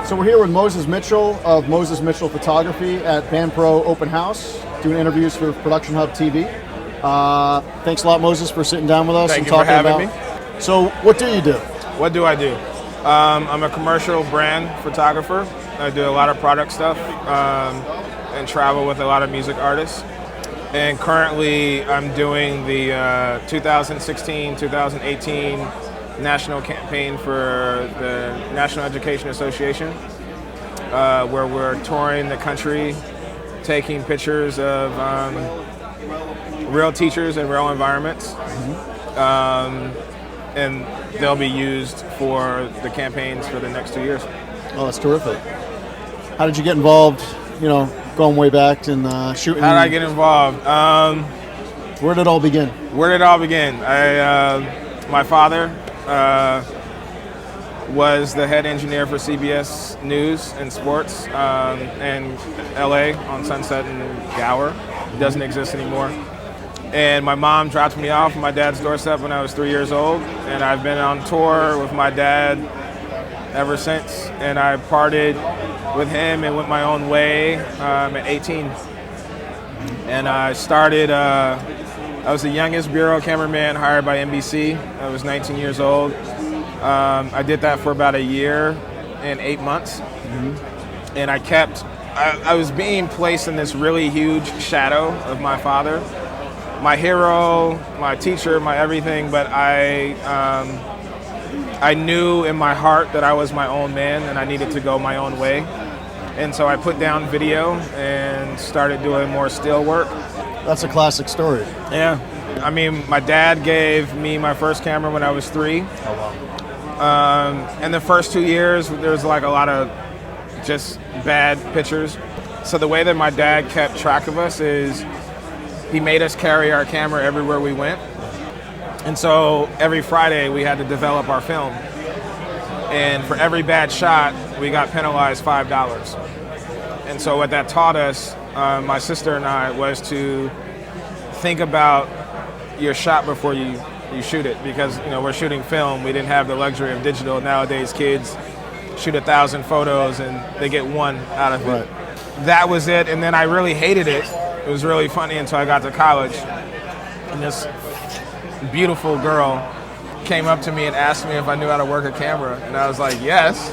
So we're here with Moses Mitchell of Moses Mitchell Photography at BandPro Open House, doing interviews for ProductionHUBTV. Thanks a lot, Moses, for sitting down with us Thank and you for talking having about. me. So, what do you do? What do I do? I'm a commercial brand photographer. I do a lot of product stuff and travel with a lot of music artists. And currently, I'm doing the 2016-2018 national campaign for the National Education Association, where we're touring the country, taking pictures of real teachers in real environments, and they'll be used for the campaigns for the next 2 years. Oh, that's terrific. How did you get involved, going way back and shooting? How did I get involved? Where did it all begin? Where did it all begin? My father was the head engineer for CBS News and Sports in LA on Sunset and Gower. It doesn't exist anymore. And my mom dropped me off at my dad's doorstep when I was 3 years old, and I've been on tour with my dad ever since. And I parted with him and went my own way at 18. And I started, I was the youngest bureau cameraman hired by NBC. I was 19 years old. I did that for about a year and 8 months. And I was being placed in this really huge shadow of my father. My hero, my teacher, my everything, but I knew in my heart that I was my own man and I needed to go my own way. And so I put down video and started doing more still work. That's a classic story. Yeah. I mean, my dad gave me my first camera when I was 3. Oh, wow. In the first 2 years, there was like a lot of just bad pictures. So the way that my dad kept track of us is he made us carry our camera everywhere we went. And so every Friday we had to develop our film. And for every bad shot, we got penalized $5. And so what that taught us, my sister and I, was to think about your shot before you shoot it. Because we're shooting film, we didn't have the luxury of digital. Nowadays kids shoot 1,000 photos and they get one out of it. Right. That was it, and then I really hated it. It was really funny until I got to college. And this beautiful girl came up to me and asked me if I knew how to work a camera. And I was like, yes.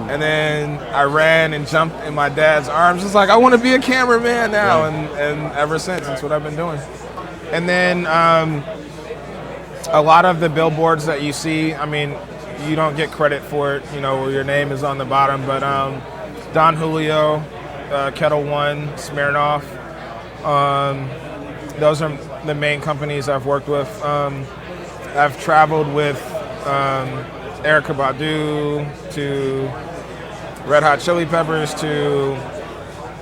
And then I ran and jumped in my dad's arms. It's like, I want to be a cameraman now. Yeah. And ever since, that's what I've been doing. And then a lot of the billboards that you see, I mean, you don't get credit for it, where your name is on the bottom. But Don Julio, Kettle One, Smirnoff, those are the main companies I've worked with. I've traveled with Erykah Badu to Red Hot Chili Peppers to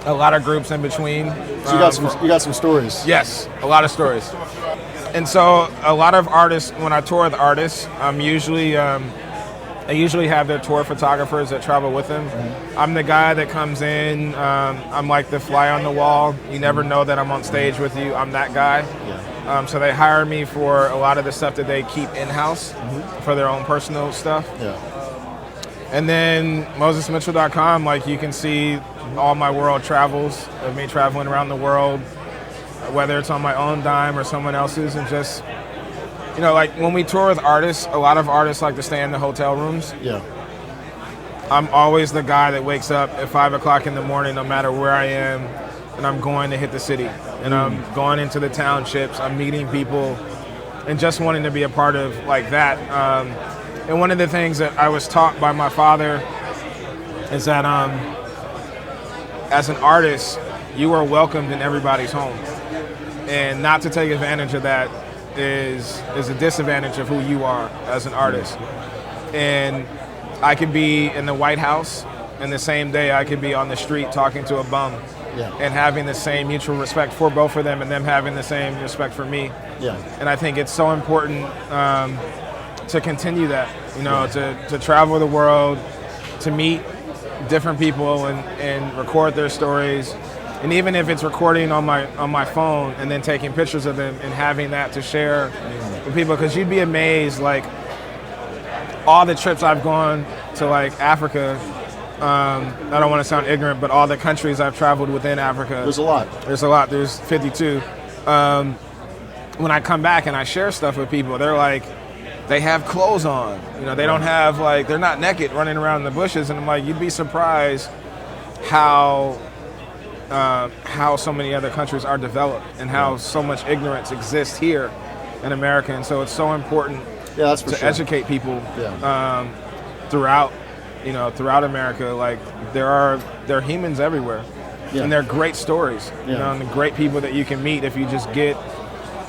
a lot of groups in between. So you got some stories. Yes, a lot of stories. And so a lot of artists, when I tour with artists, I usually have their tour photographers that travel with them. I'm the guy that comes in, I'm like the fly on the wall. You never know that I'm on stage with you. I'm that guy. Yeah. So they hire me for a lot of the stuff that they keep in-house for their own personal stuff. Yeah. And then MosesMitchell.com, like you can see all my world travels of me traveling around the world, whether it's on my own dime or someone else's, and just, like when we tour with artists, a lot of artists like to stay in the hotel rooms. Yeah. I'm always the guy that wakes up at 5 o'clock in the morning, no matter where I am, and I'm going to hit the city. And I'm going into the townships, I'm meeting people, and just wanting to be a part of like that. And one of the things that I was taught by my father is that as an artist, you are welcomed in everybody's home. And not to take advantage of that is a disadvantage of who you are as an artist. And I could be in the White House, and the same day I could be on the street talking to a bum. Yeah. And having the same mutual respect for both of them, and them having the same respect for me. Yeah. And I think it's so important to continue that, to travel the world, to meet different people and record their stories. And even if it's recording on my phone and then taking pictures of them and having that to share with people, because you'd be amazed, like all the trips I've gone to like Africa I don't want to sound ignorant, but all the countries I've traveled within Africa. There's a lot. There's a lot. There's 52. When I come back and I share stuff with people, they're like, they have clothes on. You know, they don't have like, they're not naked running around in the bushes. And I'm like, you'd be surprised how so many other countries are developed and how so much ignorance exists here in America. And so it's so important to educate people throughout America. Like there are humans everywhere, and they're great stories. You know, and the great people that you can meet if you just get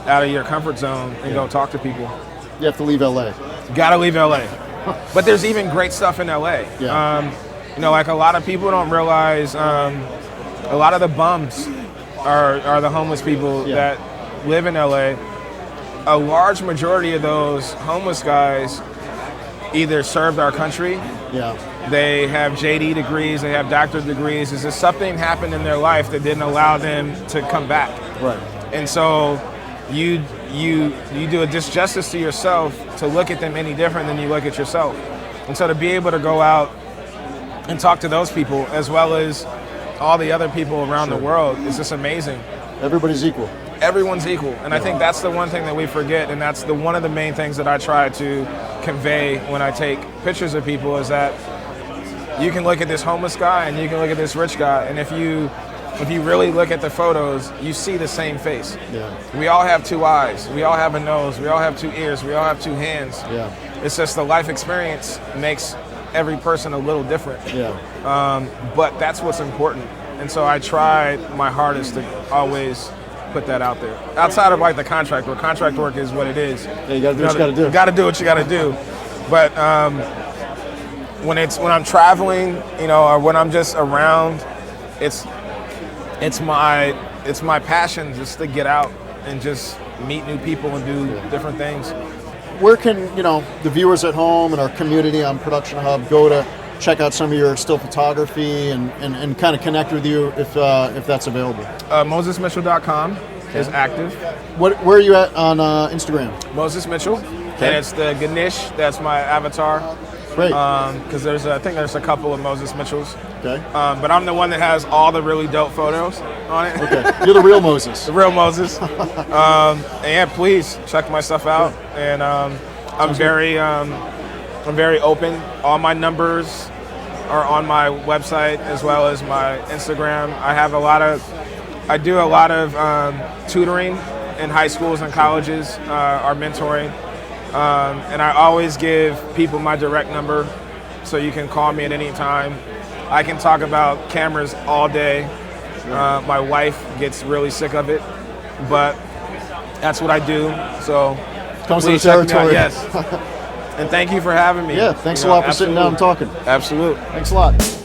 out of your comfort zone and go talk to people. You have to leave LA. You gotta leave LA. But there's even great stuff in LA. You know, like a lot of people don't realize a lot of the bums are the homeless people that live in LA. A large majority of those homeless guys either served our country, they have JD degrees, they have doctorate degrees. Is there something happened in their life that didn't allow them to come back? Right. And so you do a disjustice to yourself to look at them any different than you look at yourself. And so to be able to go out and talk to those people as well as all the other people around the world is just amazing. Everybody's equal. Everyone's equal, and I think that's the one thing that we forget, and that's one of the main things that I try to convey when I take pictures of people is that you can look at this homeless guy and you can look at this rich guy, and if you really look at the photos, you see the same face. We all have two eyes, we all have a nose, we all have two ears, we all have two hands. It's just the life experience makes every person a little different. But that's what's important, and so I try my hardest to always put that out there. Outside of like the contract work. Contract work is what it is. You gotta do what you gotta do. You gotta do what you gotta do. But when I'm traveling, you know, or when I'm just around, it's my passion just to get out and just meet new people and do different things. Where can, you know, the viewers at home and our community on Production Hub go to check out some of your still photography and kind of connect with you if that's available? MosesMitchell.com is active. Where are you at on Instagram? Moses Mitchell, and it's the Ganesh. That's my avatar. Great. Because I think there's a couple of Moses Mitchells. Okay. But I'm the one that has all the really dope photos on it. Okay. You're the real Moses. The real Moses. And yeah, please check my stuff out. And I'm very open. All my numbers are on my website as well as my Instagram. I do a lot of tutoring in high schools and colleges, or mentoring. And I always give people my direct number so you can call me at any time. I can talk about cameras all day. My wife gets really sick of it, but that's what I do. So comes to the territory. Yes. And thank you for having me. Yeah, thanks a lot for sitting down and talking. Absolutely. Thanks a lot.